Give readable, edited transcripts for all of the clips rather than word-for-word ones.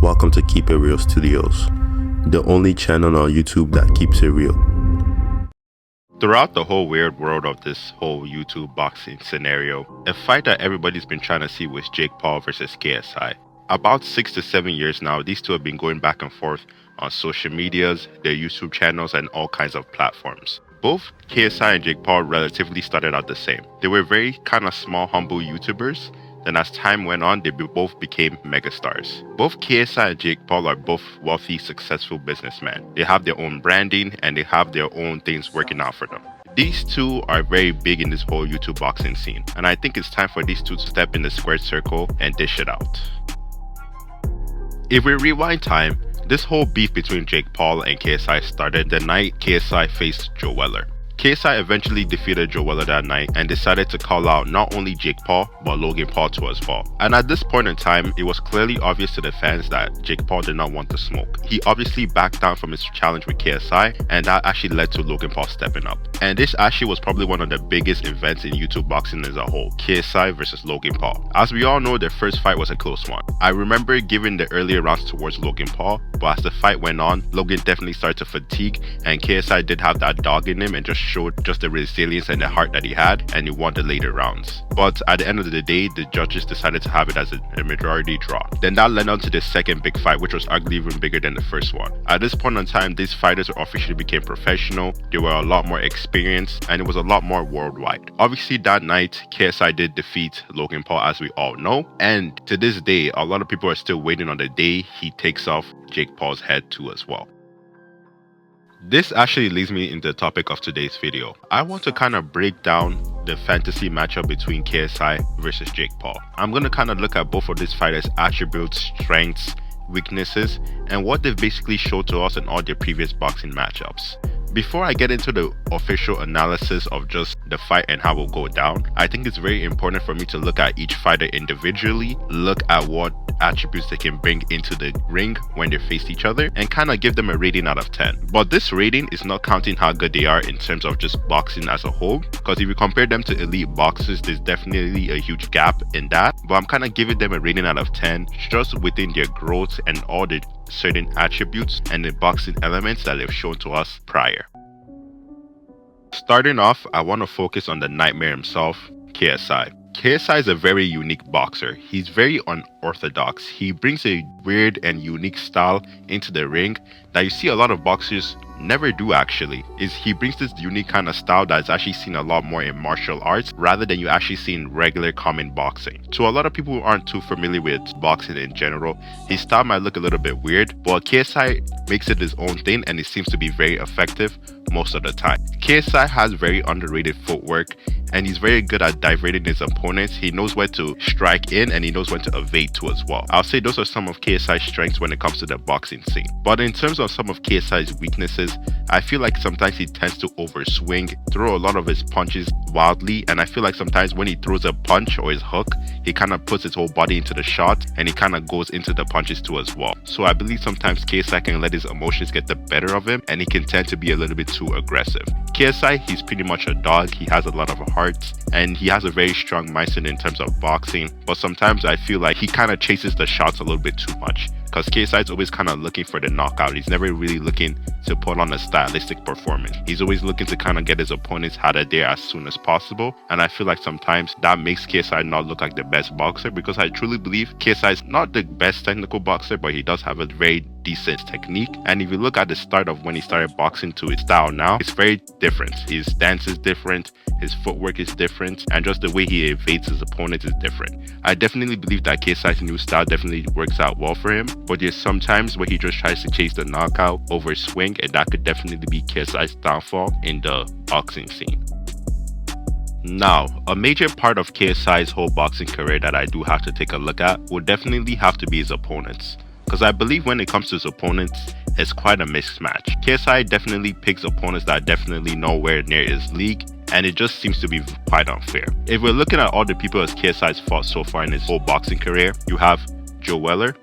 Welcome to KeepItReal Studios, the only channel on YouTube that keeps it real. Throughout the whole weird world of this whole YouTube boxing scenario, a fight that everybody's been trying to see was Jake Paul versus KSI. About 6 to 7 years now, these two have been going back and forth on social medias, their YouTube channels, and all kinds of platforms. Both KSI and Jake Paul relatively started out the same. They were very kind of small, humble YouTubers. Then as time went on, they both became megastars. Both KSI and Jake Paul are both wealthy, successful businessmen. They have their own branding and they have their own things working out for them. These two are very big in this whole YouTube boxing scene, and I think it's time for these two to step in the squared circle and dish it out. If we rewind time, this whole beef between Jake Paul and KSI started the night KSI faced Joe Weller. KSI eventually defeated Joe Weller that night and decided to call out not only Jake Paul but Logan Paul too as well. And at this point in time, it was clearly obvious to the fans that Jake Paul did not want the smoke. He obviously backed down from his challenge with KSI, and that actually led to Logan Paul stepping up. And this actually was probably one of the biggest events in YouTube boxing as a whole, KSI versus Logan Paul. As we all know, their first fight was a close one. I remember giving the earlier rounds towards Logan Paul, but as the fight went on, Logan definitely started to fatigue, and KSI did have that dog in him and just showed just the resilience and the heart that he had, and he won the later rounds. But at the end of the day, the judges decided to have it as a majority draw. Then that led on to the second big fight, which was arguably even bigger than the first one. At this point in time, these fighters officially became professional, they were a lot more experienced, and it was a lot more worldwide. Obviously that night, KSI did defeat Logan Paul, as we all know, and to this day, a lot of people are still waiting on the day he takes off Jake Paul's head too as well. This actually leads me into the topic of today's video. I want to kind of break down the fantasy matchup between KSI versus Jake Paul. I'm going to kind of look at both of these fighters' attributes, strengths, weaknesses, and what they've basically showed to us in all their previous boxing matchups. Before I get into the official analysis of just the fight and how it will go down, I think it's very important for me to look at each fighter individually, look at what attributes they can bring into the ring when they face each other, and kind of give them a rating out of 10. But this rating is not counting how good they are in terms of just boxing as a whole, because if you compare them to elite boxers, there's definitely a huge gap in that. But I'm kind of giving them a rating out of 10 just within their growth and all the certain attributes and the boxing elements that they've shown to us prior. Starting off, I want to focus on the nightmare himself, KSI. KSI is a very unique boxer. He's very unorthodox. He brings a weird and unique style into the ring that you see a lot of boxers never do actually. He brings this unique kind of style that is actually seen a lot more in martial arts rather than you actually see in regular common boxing. To a lot of people who aren't too familiar with boxing in general, his style might look a little bit weird, but KSI makes it his own thing and it seems to be very effective most of the time. KSI has very underrated footwork and he's very good at diverting his opponents. He knows where to strike in and he knows when to evade too as well. I'll say those are some of KSI's strengths when it comes to the boxing scene. But in terms of some of KSI's weaknesses, I feel like sometimes he tends to overswing, throw a lot of his punches wildly, and I feel like sometimes when he throws a punch or his hook, he kind of puts his whole body into the shot and he kind of goes into the punches too as well. So I believe sometimes KSI can let his emotions get the better of him and he can tend to be a little bit too aggressive. KSI, he's pretty much a dog. He has a lot of heart and he has a very strong mindset in terms of boxing, but sometimes I feel like he kind of chases the shots a little bit too much, because KSI is always kind of looking for the knockout. He's never really looking to put on a stylistic performance. He's always looking to kind of get his opponents out of there as soon as possible, and I feel like sometimes that makes KSI not look like the best boxer, because I truly believe KSI is not the best technical boxer, but he does have a very decent technique. And if you look at the start of when he started boxing to his style now, it's very different. His stance is different, his footwork is different, and just the way he evades his opponents is different. I definitely believe that KSI's new style definitely works out well for him, but there's sometimes where he just tries to chase the knockout over swing, and that could definitely be KSI's downfall in the boxing scene. Now, a major part of KSI's whole boxing career that I do have to take a look at would definitely have to be his opponents, because I believe when it comes to his opponents, it's quite a mismatch. KSI definitely picks opponents that are definitely nowhere near his league, and it just seems to be quite unfair. If we're looking at all the people as KSI's fought so far in his whole boxing career, you have Joe Weller,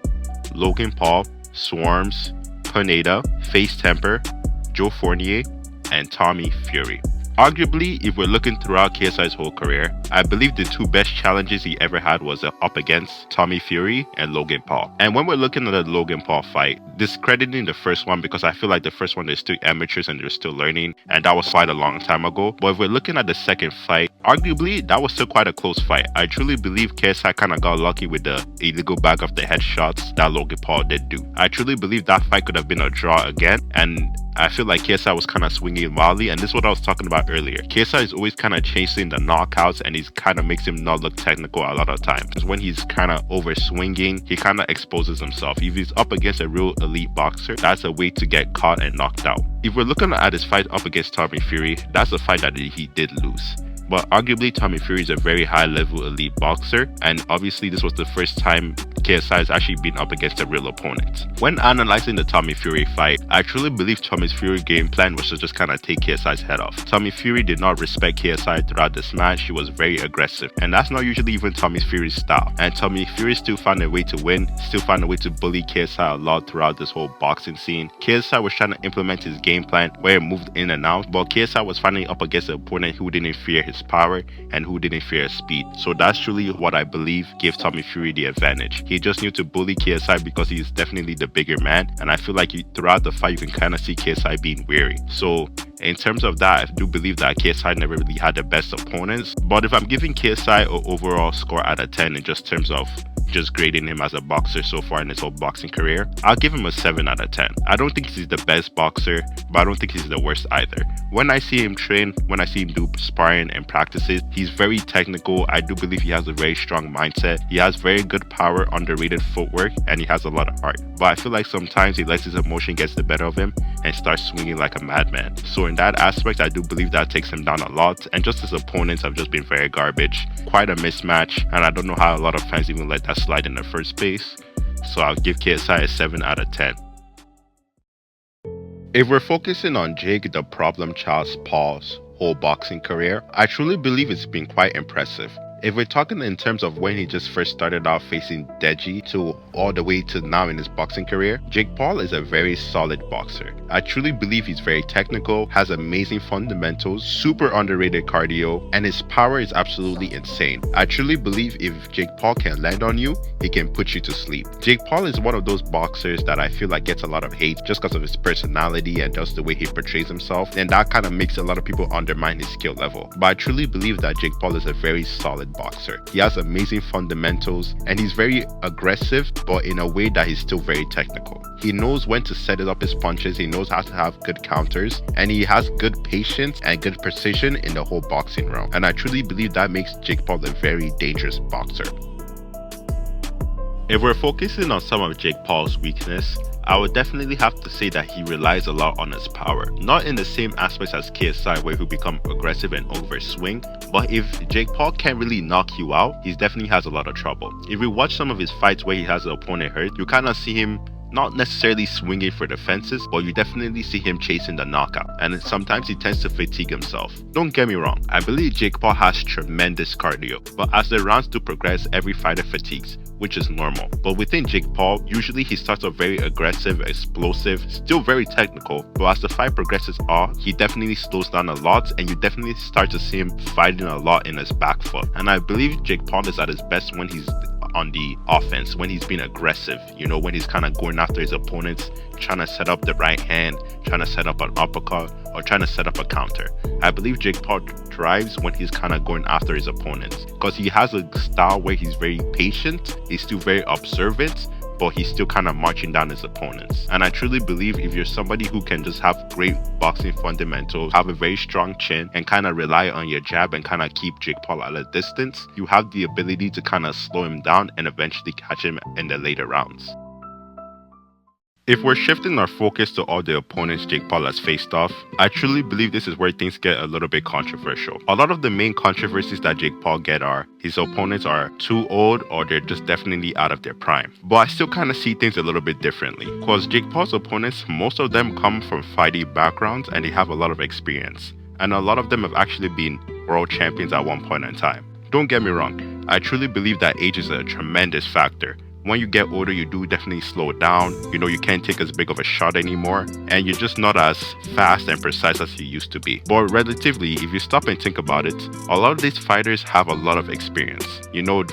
Logan Paul, Swarms, Pineda, Face Temper, Joe Fournier, and Tommy Fury. Arguably, if we're looking throughout KSI's whole career, I believe the two best challenges he ever had was up against Tommy Fury and Logan Paul. And when we're looking at the Logan Paul fight, discrediting the first one because I feel like the first one they're still amateurs and they're still learning, and that was quite a long time ago. But if we're looking at the second fight, arguably that was still quite a close fight. I truly believe KSI kind of got lucky with the illegal bag of the headshots that Logan Paul did do. I truly believe that fight could have been a draw again, and I feel like KSI was kind of swinging wildly, and this is what I was talking about earlier. KSI is always kind of chasing the knockouts, and he's kind of makes him not look technical a lot of times. Because when he's kind of over swinging, he kind of exposes himself. If he's up against a real elite boxer, that's a way to get caught and knocked out. If we're looking at his fight up against Tommy Fury, that's a fight that he did lose. But arguably Tommy Fury is a very high level elite boxer, and obviously this was the first time KSI has actually been up against a real opponent. When analyzing the Tommy Fury fight, I truly believe Tommy Fury's game plan was to just kind of take KSI's head off. Tommy Fury did not respect KSI throughout this match. He was very aggressive, and that's not usually even Tommy Fury's style. And Tommy Fury still found a way to win, still found a way to bully KSI a lot throughout this whole boxing scene. KSI was trying to implement his game plan where he moved in and out, but KSI was finally up against an opponent who didn't fear his power and who didn't fear his speed. So that's truly what I believe gave Tommy Fury the advantage. He just knew to bully KSI because he is definitely the bigger man, and I feel like throughout the fight you can kind of see KSI being weary. So in terms of that, I do believe that KSI never really had the best opponents, but if I'm giving KSI an overall score out of 10 in just terms of just grading him as a boxer so far in his whole boxing career, I'll give him a 7 out of 10. I don't think he's the best boxer, but I don't think he's the worst either. When I see him train, when I see him do sparring and practices, he's very technical. I do believe he has a very strong mindset. He has very good power, underrated footwork, and he has a lot of heart. But I feel like sometimes he lets his emotion get the better of him and starts swinging like a madman. So in that aspect, I do believe that takes him down a lot, and just his opponents have just been very garbage. Quite a mismatch, and I don't know how a lot of fans even let that slide in the first place. So I'll give KSI a 7 out of 10. If we're focusing on Jake the Problem Child Paul's whole boxing career, I truly believe it's been quite impressive. If we're talking in terms of when he just first started out facing Deji to all the way to now in his boxing career, Jake Paul is a very solid boxer. I truly believe he's very technical, has amazing fundamentals, super underrated cardio, and his power is absolutely insane. I truly believe if Jake Paul can land on you, he can put you to sleep. Jake Paul is one of those boxers that I feel like gets a lot of hate just because of his personality and just the way he portrays himself, and that kind of makes a lot of people undermine his skill level. But I truly believe that Jake Paul is a very solid boxer. He has amazing fundamentals, and he's very aggressive, but in a way that he's still very technical. He knows when to set it up his punches, he knows how to have good counters, and he has good patience and good precision in the whole boxing realm. And I truly believe that makes Jake Paul a very dangerous boxer. If we're focusing on some of Jake Paul's weakness, I would definitely have to say that he relies a lot on his power. Not in the same aspects as KSI where he become aggressive and overswing, but if Jake Paul can't really knock you out, he definitely has a lot of trouble. If you watch some of his fights where he has the opponent hurt, you kind of see him not necessarily swinging for the fences, but you definitely see him chasing the knockout, and sometimes he tends to fatigue himself. Don't get me wrong, I believe Jake Paul has tremendous cardio, but as the rounds do progress, every fighter fatigues, which is normal. But within Jake Paul, usually he starts off very aggressive, explosive, still very technical, but as the fight progresses on, he definitely slows down a lot, and you definitely start to see him fighting a lot in his back foot. And I believe Jake Paul is at his best when he's on the offense, when he's being aggressive, when he's kind of going after his opponents, trying to set up the right hand, trying to set up an uppercut, or trying to set up a counter. I believe Jake Paul thrives when he's kind of going after his opponents, because he has a style where he's very patient, he's still very observant, but he's still kind of marching down his opponents. And I truly believe if you're somebody who can just have great boxing fundamentals, have a very strong chin, and kind of rely on your jab and kind of keep Jake Paul at a distance, you have the ability to kind of slow him down and eventually catch him in the later rounds. If we're shifting our focus to all the opponents Jake Paul has faced off, I truly believe this is where things get a little bit controversial. A lot of the main controversies that Jake Paul get are his opponents are too old or they're just definitely out of their prime. But I still kind of see things a little bit differently, because Jake Paul's opponents, most of them come from fighting backgrounds and they have a lot of experience. And a lot of them have actually been world champions at one point in time. Don't get me wrong, I truly believe that age is a tremendous factor. When you get older, you do definitely slow down. You can't take as big of a shot anymore, and you're just not as fast and precise as you used to be. But relatively, if you stop and think about it, a lot of these fighters have a lot of experience.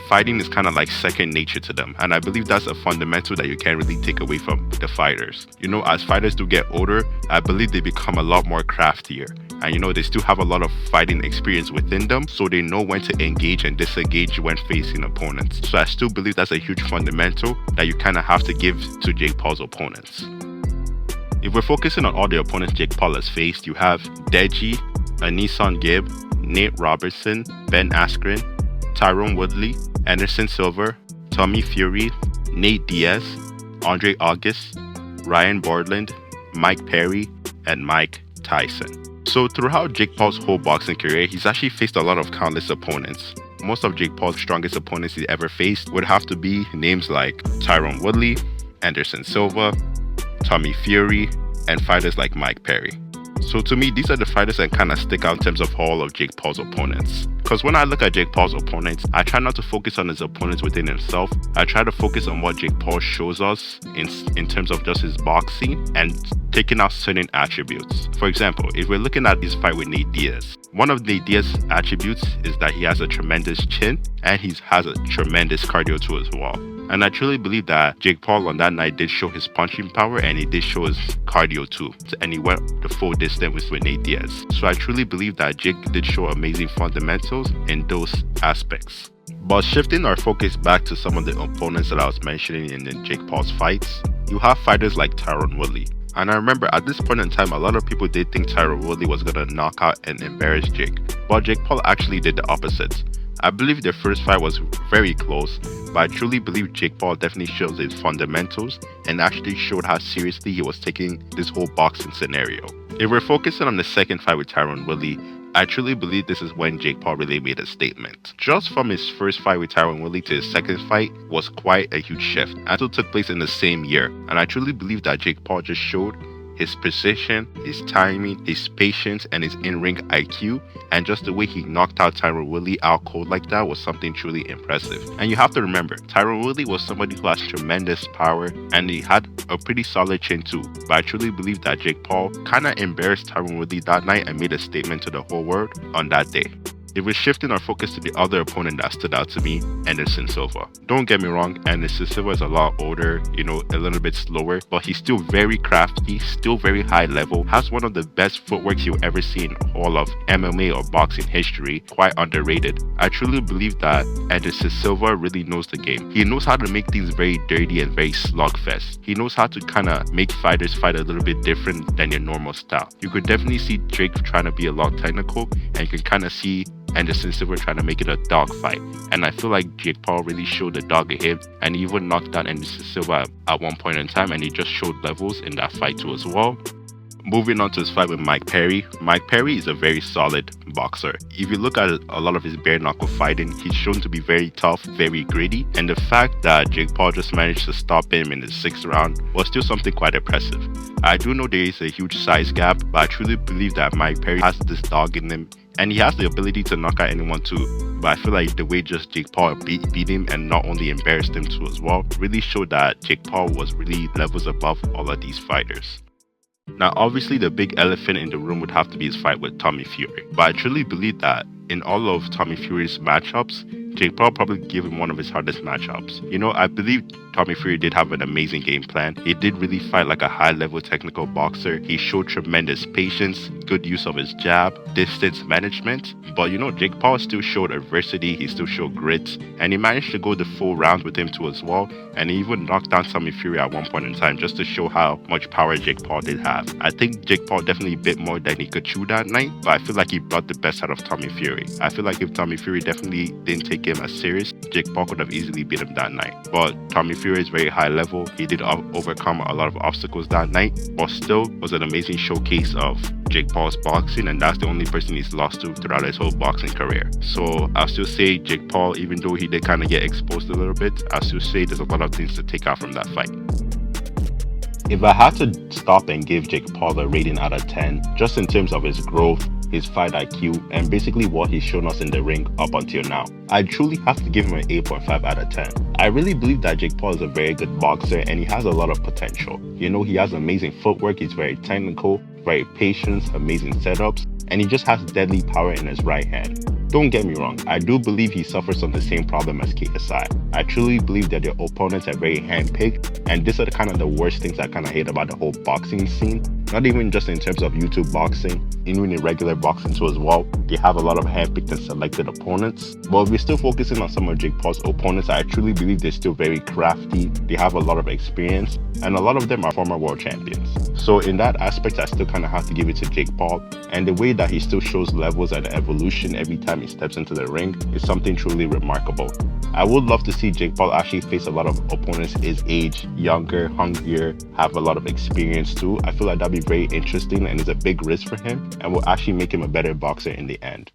Fighting is kind of like second nature to them, and I believe that's a fundamental that you can't really take away from the fighters. As fighters do get older, I believe they become a lot more craftier, and they still have a lot of fighting experience within them, so they know when to engage and disengage when facing opponents. So I still believe that's a huge fundamental that you kind of have to give to Jake Paul's opponents. If we're focusing on all the opponents Jake Paul has faced, you have Deji, Anisan Gibb, Nate Robertson, Ben Askren, Tyron Woodley, Anderson Silva, Tommy Fury, Nate Diaz, Andre August, Ryan Borland, Mike Perry, and Mike Tyson. So throughout Jake Paul's whole boxing career, he's actually faced a lot of countless opponents. Most of Jake Paul's strongest opponents he ever faced would have to be names like Tyron Woodley, Anderson Silva, Tommy Fury, and fighters like Mike Perry. So to me, these are the fighters that kind of stick out in terms of all of Jake Paul's opponents. Because when I look at Jake Paul's opponents, I try not to focus on his opponents within himself. I try to focus on what Jake Paul shows us in terms of just his boxing and taking out certain attributes. For example, if we're looking at his fight with Nate Diaz, one of Nate Diaz's attributes is that he has a tremendous chin and he has a tremendous cardio too as well. And I truly believe that Jake Paul on that night did show his punching power and he did show his cardio too. And he went the full distance with Nate Diaz. So I truly believe that Jake did show amazing fundamentals in those aspects. But shifting our focus back to some of the opponents that I was mentioning in Jake Paul's fights, you have fighters like Tyron Woodley. And I remember at this point in time, a lot of people did think Tyron Woodley was going to knock out and embarrass Jake. But Jake Paul actually did the opposite. I believe their first fight was very close, but I truly believe Jake Paul definitely shows his fundamentals and actually showed how seriously he was taking this whole boxing scenario. If we're focusing on the second fight with Tyron Woodley, I truly believe this is when Jake Paul really made a statement. Just from his first fight with Tyron Woodley to his second fight was quite a huge shift, and it took place in the same year. And I truly believe that Jake Paul just showed his precision, his timing, his patience, and his in-ring IQ, and just the way he knocked out Tyron Woodley out cold like that was something truly impressive. And you have to remember, Tyron Woodley was somebody who has tremendous power, and he had a pretty solid chin too. But I truly believe that Jake Paul kind of embarrassed Tyron Woodley that night and made a statement to the whole world on that day. If we're shifting our focus to the other opponent that stood out to me, Anderson Silva. Don't get me wrong, Anderson Silva is a lot older, a little bit slower, but he's still very crafty, still very high level, has one of the best footworks you'll ever see in all of MMA or boxing history, quite underrated. I truly believe that Anderson Silva really knows the game. He knows how to make things very dirty and very slugfest. He knows how to kind of make fighters fight a little bit different than your normal style. You could definitely see Jake trying to be a lot technical, and you can kind of see Anderson Silva trying to make it a dog fight. And I feel like Jake Paul really showed the dog in him, and he even knocked down Anderson Silva at one point in time, and he just showed levels in that fight too as well. Moving on to his fight with Mike Perry. Mike Perry is a very solid boxer. If you look at a lot of his bare knuckle fighting, he's shown to be very tough, very gritty, and the fact that Jake Paul just managed to stop him in the 6th round was still something quite impressive. I do know there is a huge size gap, but I truly believe that Mike Perry has this dog in him, and he has the ability to knock out anyone too. But I feel like the way just Jake Paul beat him and not only embarrassed him too as well, really showed that Jake Paul was really levels above all of these fighters. Now obviously the big elephant in the room would have to be his fight with Tommy Fury. But I truly believe that in all of Tommy Fury's matchups, Jake Paul probably gave him one of his hardest matchups. I believe Tommy Fury did have an amazing game plan. He did really fight like a high-level technical boxer. He showed tremendous patience, good use of his jab, distance management. But Jake Paul still showed adversity, he still showed grit, and he managed to go the full round with him too as well. And he even knocked down Tommy Fury at one point in time just to show how much power Jake Paul did have. I think Jake Paul definitely bit more than he could chew that night, but I feel like he brought the best out of Tommy Fury. I feel like if Tommy Fury definitely didn't take him as serious, Jake Paul could have easily beat him that night. But Tommy Fury is very high level. He did overcome a lot of obstacles that night, but still was an amazing showcase of Jake Paul's boxing, and that's the only person he's lost to throughout his whole boxing career. So I'll still say Jake Paul, even though he did kind of get exposed a little bit, I'll still say there's a lot of things to take out from that fight. If I had to stop and give Jake Paul a rating out of 10, just in terms of his growth, his fight IQ, and basically what he's shown us in the ring up until now. I truly have to give him an 8.5 out of 10. I really believe that Jake Paul is a very good boxer and he has a lot of potential. You know, he has amazing footwork, he's very technical, very patient, amazing setups, and he just has deadly power in his right hand. Don't get me wrong, I do believe he suffers from the same problem as KSI. I truly believe that their opponents are very handpicked, and these are the worst things I hate about the whole boxing scene. Not even just in terms of YouTube boxing, even in regular boxing too as well. They have a lot of handpicked and selected opponents. But if we're still focusing on some of Jake Paul's opponents, I truly believe they're still very crafty. They have a lot of experience, and a lot of them are former world champions. So in that aspect, I still have to give it to Jake Paul. And the way that he still shows levels and evolution every time he steps into the ring is something truly remarkable. I would love to see Jake Paul actually face a lot of opponents his age, younger, hungrier, have a lot of experience too. I feel like that'd be very interesting and is a big risk for him and will actually make him a better boxer in the end.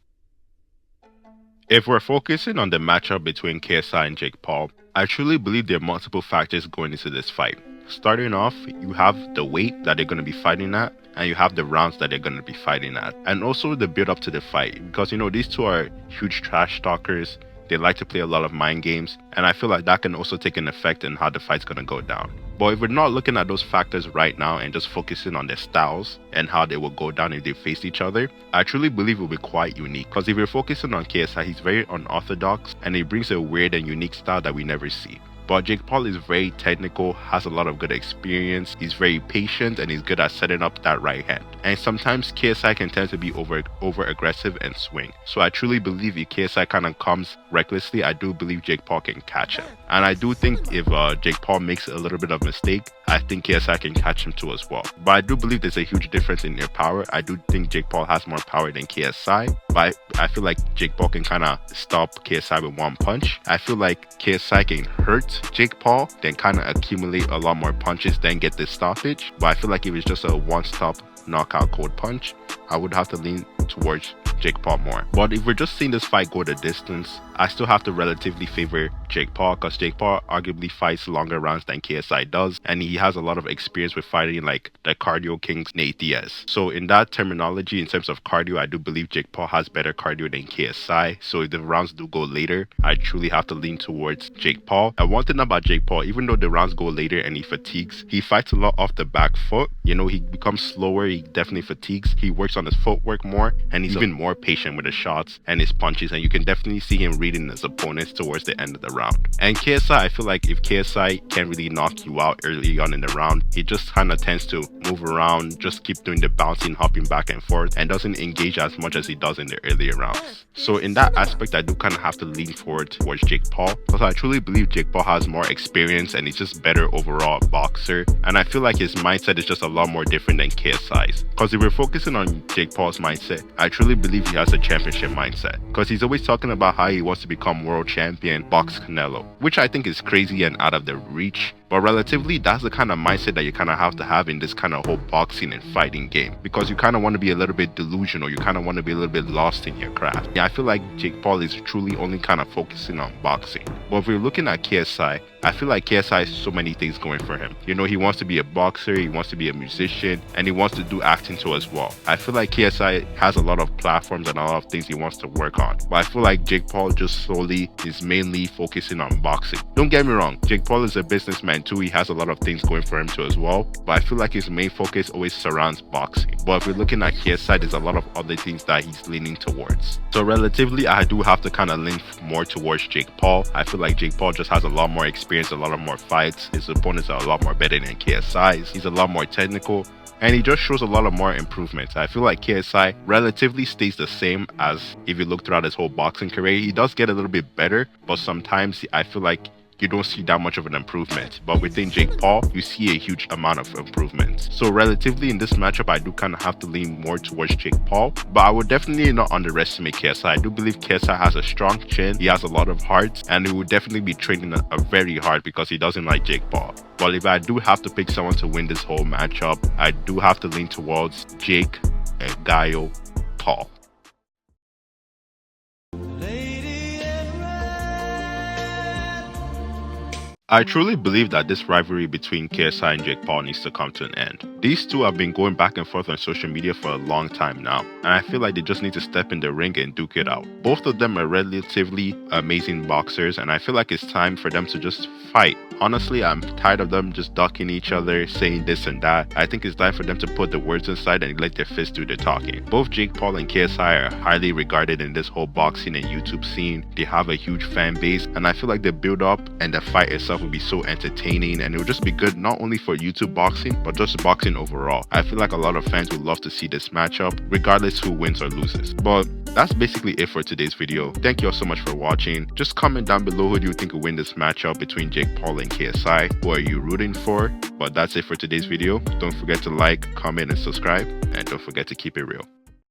If we're focusing on the matchup between KSI and Jake Paul, I truly believe there are multiple factors going into this fight. Starting off, you have the weight that they're going to be fighting at, and you have the rounds that they're going to be fighting at, and also the build up to the fight, because these two are huge trash talkers. They like to play a lot of mind games, and I feel like that can also take an effect in how the fight's going to go down. But if we're not looking at those factors right now and just focusing on their styles and how they will go down if they face each other, I truly believe it will be quite unique. Because if we're focusing on KSI, he's very unorthodox and he brings a weird and unique style that we never see. But Jake Paul is very technical, has a lot of good experience, he's very patient, and he's good at setting up that right hand. And sometimes KSI can tend to be over aggressive and swing. So I truly believe if KSI comes recklessly, I do believe Jake Paul can catch him. And I do think if Jake Paul makes a little bit of mistake, I think KSI can catch him too as well. But I do believe there's a huge difference in their power. I do think Jake Paul has more power than KSI, but I feel like Jake Paul can stop KSI with one punch. I feel like KSI can hurt Jake Paul, then accumulate a lot more punches, then get the stoppage. But I feel like if it's just a one-stop knockout cold punch, I would have to lean towards Jake Paul more. But if we're just seeing this fight go the distance, I still have to relatively favor Jake Paul, because Jake Paul arguably fights longer rounds than KSI does, and he has a lot of experience with fighting like the cardio kings Nate Diaz. So in that terminology, in terms of cardio, I do believe Jake Paul has better cardio than KSI. So if the rounds do go later, I truly have to lean towards Jake Paul. And one thing about Jake Paul, even though the rounds go later and he fatigues, he fights a lot off the back foot. He becomes slower, he definitely fatigues, he works on his footwork more, and he's even more patient with his shots and his punches, and you can definitely see him reading his opponents towards the end of the round. And KSI, I feel like if KSI can't really knock you out early on in the round, he just tends to move around, just keep doing the bouncing, hopping back and forth, and doesn't engage as much as he does in the earlier rounds. So in that aspect, I do have to lean forward towards Jake Paul, because I truly believe Jake Paul has more experience and he's just better overall boxer, and I feel like his mindset is just a lot more different than KSI's. Because if we're focusing on Jake Paul's mindset, I truly believe he has a championship mindset, because he's always talking about how he wants to become world champion, box Canelo, which I think is crazy and out of the reach. But relatively, that's the mindset that you have to have in this whole boxing and fighting game, because you want to be a little bit delusional, you want to be a little bit lost in your craft. Yeah, I feel like Jake Paul is truly only focusing on boxing. But if we're looking at KSI, I feel like KSI has so many things going for him. He wants to be a boxer, he wants to be a musician, and he wants to do acting too as well. I feel like KSI has a lot of platforms and a lot of things he wants to work on. But I feel like Jake Paul just solely is mainly focusing on boxing. Don't get me wrong, Jake Paul is a businessman too, he has a lot of things going for him too as well. But I feel like his main focus always surrounds boxing. But if we're looking at KSI, there's a lot of other things that he's leaning towards. So relatively, I do have to lean more towards Jake Paul. I feel like Jake Paul just has a lot more experience, a lot of more fights. His opponents are a lot more better than KSI's. He's a lot more technical, and he just shows a lot of more improvements. I feel like KSI relatively stays the same as if you look throughout his whole boxing career. He does get a little bit better, but sometimes I feel like you don't see that much of an improvement. But within Jake Paul, you see a huge amount of improvements. So relatively in this matchup, I do have to lean more towards Jake Paul, but I would definitely not underestimate KSI. I do believe KSI has a strong chin, he has a lot of heart, and he will definitely be training a very hard, because he doesn't like Jake Paul. But if I do have to pick someone to win this whole matchup, I do have to lean towards Jake and Gaio Paul. I truly believe that this rivalry between KSI and Jake Paul needs to come to an end. These two have been going back and forth on social media for a long time now, and I feel like they just need to step in the ring and duke it out. Both of them are relatively amazing boxers, and I feel like it's time for them to just fight. Honestly, I'm tired of them just ducking each other, saying this and that. I think it's time for them to put the words inside and let their fists do the talking. Both Jake Paul and KSI are highly regarded in this whole boxing and YouTube scene. They have a huge fan base, and I feel like the build up and the fight itself will be so entertaining, and it will just be good not only for YouTube boxing, but just boxing overall. I feel like a lot of fans would love to see this matchup, regardless who wins or loses. But that's basically it for today's video. Thank you all so much for watching. Just comment down below who do you think will win this matchup between Jake Paul and KSI. Who are you rooting for? But that's it for today's video. Don't forget to like, comment, and subscribe. And don't forget to keep it real.